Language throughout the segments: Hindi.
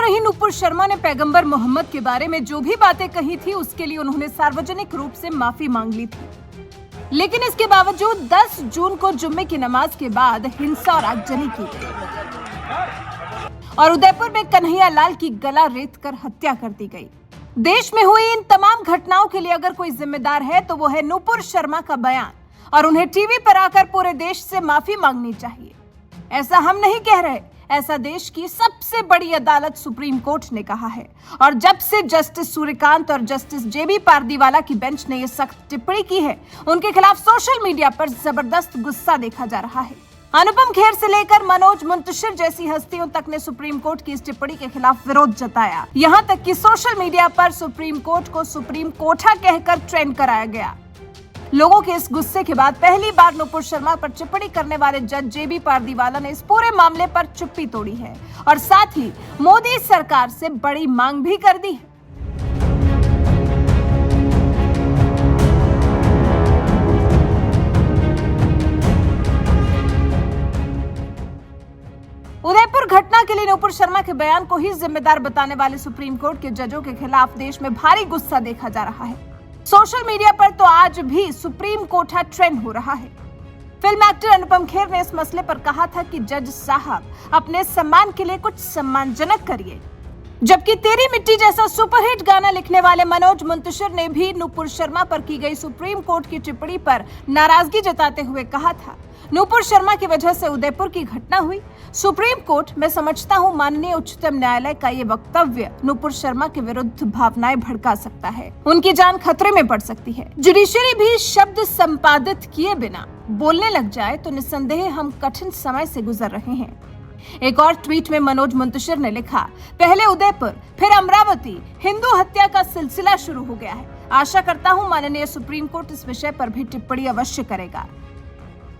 रही नूपुर शर्मा ने पैगंबर मोहम्मद के बारे में जो भी बातें कही थी उसके लिए उन्होंने सार्वजनिक रूप से माफी मांग ली थी। लेकिन इसके बावजूद 10 जून को जुम्मे की नमाज के बाद हिंसा और आगजनी की गई और उदयपुर में कन्हैया लाल की गला रेत कर हत्या कर दी गई। देश में हुई इन तमाम घटनाओं के लिए अगर कोई जिम्मेदार है तो वो है नूपुर शर्मा का बयान, और उन्हें टीवी पर आकर पूरे देश से माफी मांगनी चाहिए। ऐसा हम नहीं कह रहे, ऐसा देश की सबसे बड़ी अदालत सुप्रीम कोर्ट ने कहा है। और जब से जस्टिस सूर्यकांत और जस्टिस जेबी पारदीवाला की बेंच ने ये सख्त टिप्पणी की है, उनके खिलाफ सोशल मीडिया पर जबरदस्त गुस्सा देखा जा रहा है। अनुपम खेर से लेकर मनोज मुंतशिर जैसी हस्तियों तक ने सुप्रीम कोर्ट की इस टिप्पणी के खिलाफ विरोध जताया। यहाँ तक कि सोशल मीडिया पर सुप्रीम कोर्ट को सुप्रीम कोठा कहकर ट्रेंड कराया गया। लोगों के इस गुस्से के बाद पहली बार नूपुर शर्मा पर टिप्पणी करने वाले जज जेबी पारदीवाला ने इस पूरे मामले पर चुप्पी तोड़ी है और साथ ही मोदी सरकार से बड़ी मांग भी कर दी है। उदयपुर घटना के लिए नूपुर शर्मा के बयान को ही जिम्मेदार बताने वाले सुप्रीम कोर्ट के जजों के खिलाफ देश में भारी गुस्सा देखा जा रहा है। सोशल मीडिया पर तो आज भी सुप्रीम कोठा ट्रेंड हो रहा है। फिल्म एक्टर अनुपम खेर ने इस मसले पर कहा था कि जज साहब अपने सम्मान के लिए कुछ सम्मानजनक करिए, जबकि तेरी मिट्टी जैसा सुपरहिट गाना लिखने वाले मनोज मुंतशिर ने भी नूपुर शर्मा पर की गई सुप्रीम कोर्ट की टिप्पणी पर नाराजगी जताते हुए कहा था, नूपुर शर्मा की वजह से उदयपुर की घटना हुई। सुप्रीम कोर्ट, मैं समझता हूं माननीय उच्चतम न्यायालय का ये वक्तव्य नूपुर शर्मा के विरुद्ध भावनाएं भड़का सकता है, उनकी जान खतरे में पड़ सकती है। जुडिशरी भी शब्द संपादित किए बिना बोलने लग जाए तो निस्संदेह हम कठिन समय से गुजर रहे हैं। एक और ट्वीट में मनोज मुंतशिर ने लिखा, पहले उदयपुर फिर अमरावती, हिंदू हत्या का सिलसिला शुरू हो गया है। आशा करता हूं माननीय सुप्रीम कोर्ट इस विषय पर भी टिप्पणी अवश्य करेगा।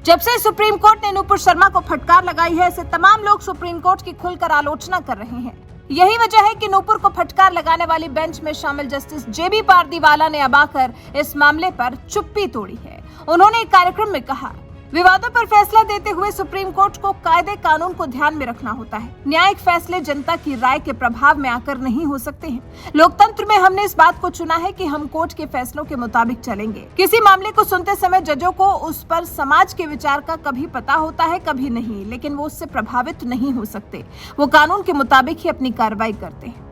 जब से सुप्रीम कोर्ट ने नूपुर शर्मा को फटकार लगाई है, ऐसे तमाम लोग सुप्रीम कोर्ट की खुलकर आलोचना कर रहे हैं। यही वजह है कि नूपुर को फटकार लगाने वाली बेंच में शामिल जस्टिस जेबी पारदीवाला ने अब आकर इस मामले पर चुप्पी तोड़ी है। उन्होंने एक कार्यक्रम में कहा, विवादों पर फैसला देते हुए सुप्रीम कोर्ट को कायदे कानून को ध्यान में रखना होता है। न्यायिक फैसले जनता की राय के प्रभाव में आकर नहीं हो सकते हैं। लोकतंत्र में हमने इस बात को चुना है कि हम कोर्ट के फैसलों के मुताबिक चलेंगे। किसी मामले को सुनते समय जजों को उस पर समाज के विचार का कभी पता होता है, कभी नहीं, लेकिन वो उससे प्रभावित नहीं हो सकते। वो कानून के मुताबिक ही अपनी कार्रवाई करते हैं।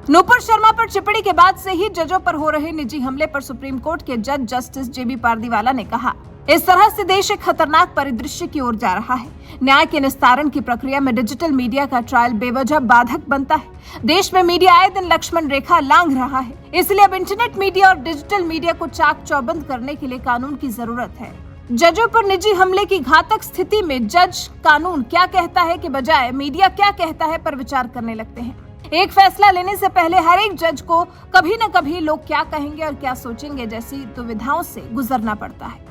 नूपुर शर्मा पर टिप्पणी के बाद से ही जजों पर हो रहे निजी हमले पर सुप्रीम कोर्ट के जज जस्टिस जेबी पारदीवाला ने कहा, इस तरह से देश एक खतरनाक परिदृश्य की ओर जा रहा है। न्याय के निस्तारण की प्रक्रिया में डिजिटल मीडिया का ट्रायल बेवजह बाधक बनता है। देश में मीडिया आए दिन लक्ष्मण रेखा लांघ रहा है, इसलिए अब इंटरनेट मीडिया और डिजिटल मीडिया को चाक चौबंद करने के लिए कानून की जरूरत है। जजों पर निजी हमले की घातक स्थिति में जज कानून क्या कहता है के बजाय मीडिया क्या कहता है पर विचार करने लगते हैं। एक फैसला लेने से पहले हर एक जज को कभी न कभी लोग क्या कहेंगे और क्या सोचेंगे जैसी दुविधाओं से गुजरना पड़ता है।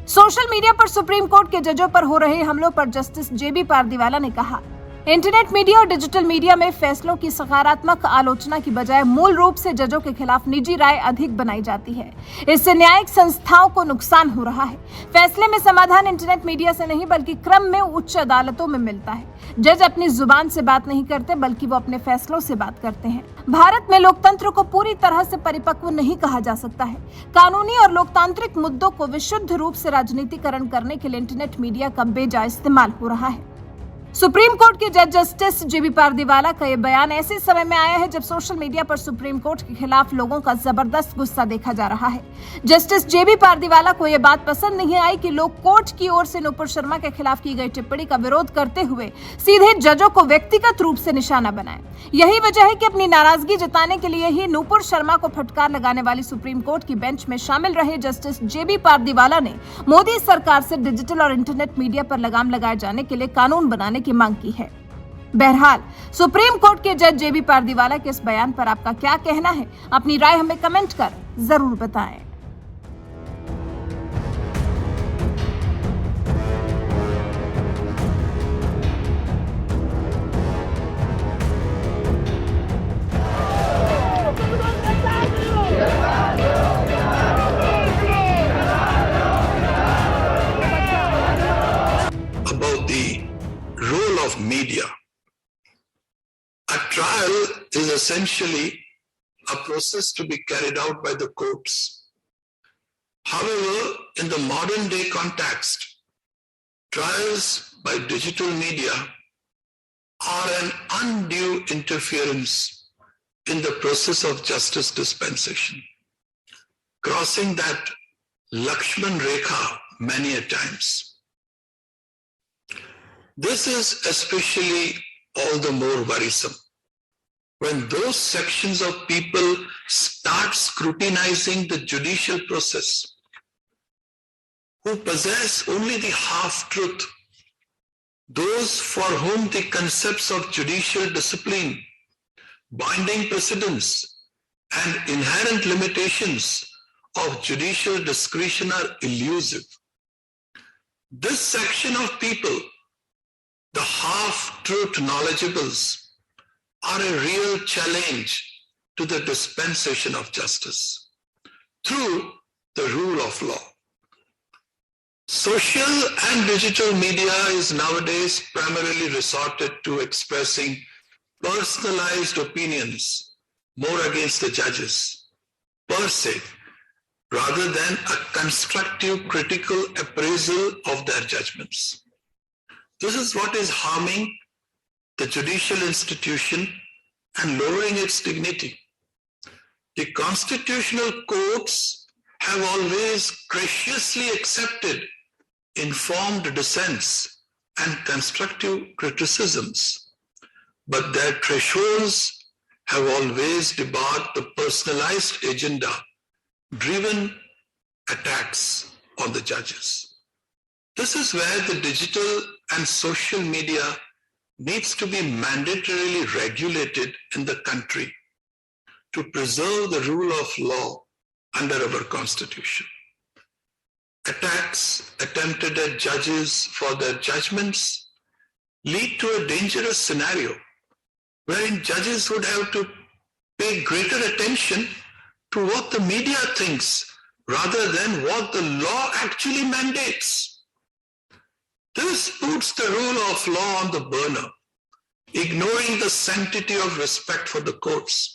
सोशल मीडिया पर सुप्रीम कोर्ट के जजों पर हो रहे हमलों पर जस्टिस जेबी पारदीवाला ने कहा, इंटरनेट मीडिया और डिजिटल मीडिया में फैसलों की सकारात्मक आलोचना की बजाय मूल रूप से जजों के खिलाफ निजी राय अधिक बनाई जाती है। इससे न्यायिक संस्थाओं को नुकसान हो रहा है। फैसले में समाधान इंटरनेट मीडिया से नहीं बल्कि क्रम में उच्च अदालतों में मिलता है। जज अपनी जुबान से बात नहीं करते बल्कि वो अपने फैसलों से बात करते हैं। भारत में लोकतंत्र को पूरी तरह से परिपक्व नहीं कहा जा सकता है। कानूनी और लोकतांत्रिक मुद्दों को विशुद्ध रूप से राजनीतिकरण करने के लिए इंटरनेट मीडिया का बेजा इस्तेमाल हो रहा है। सुप्रीम कोर्ट के जज जस्टिस जेबी पारदीवाला का यह बयान ऐसे समय में आया है जब सोशल मीडिया पर सुप्रीम कोर्ट के खिलाफ लोगों का जबरदस्त गुस्सा देखा जा रहा है। जस्टिस जेबी पारदीवाला को यह बात पसंद नहीं आई कि लोग कोर्ट की ओर से नूपुर शर्मा के खिलाफ की गई टिप्पणी का विरोध करते हुए सीधे जजों को व्यक्तिगत रूप से निशाना बनाए। यही वजह है कि अपनी नाराजगी जताने के लिए ही नूपुर शर्मा को फटकार लगाने वाली सुप्रीम कोर्ट की बेंच में शामिल रहे जस्टिस जेबी पारदीवाला ने मोदी सरकार से डिजिटल और इंटरनेट मीडिया पर लगाम लगाए जाने के लिए कानून बनाने की मांग की है। बहरहाल सुप्रीम कोर्ट के जज जेबी पारदीवाला के इस बयान पर आपका क्या कहना है? अपनी राय हमें कमेंट कर जरूर बताएं। About the role of media, A trial is essentially a process to be carried out by the courts. However, in the modern day context, trials by digital media are an undue interference in the process of justice dispensation, crossing that Lakshman Rekha many a times. This is especially all the more worrisome when those sections of people start scrutinizing the judicial process who possess only the half-truth, those for whom the concepts of judicial discipline, binding precedents, and inherent limitations of judicial discretion are elusive. This section of people, the half-truth knowledgeables, are a real challenge to the dispensation of justice through the rule of law. Social and digital media is nowadays primarily resorted to expressing personalized opinions more against the judges per se, rather than a constructive critical appraisal of their judgments. This is what is harming the judicial institution and lowering its dignity. The constitutional courts have always graciously accepted informed dissents and constructive criticisms, but their thresholds have always debarred the personalized agenda-driven attacks on the judges. This is where the digital and social media needs to be mandatorily regulated in the country to preserve the rule of law under our Constitution. Attacks attempted at judges for their judgments lead to a dangerous scenario wherein judges would have to pay greater attention to what the media thinks rather than what the law actually mandates. This puts the rule of law on the burner, ignoring the sanctity of respect for the courts.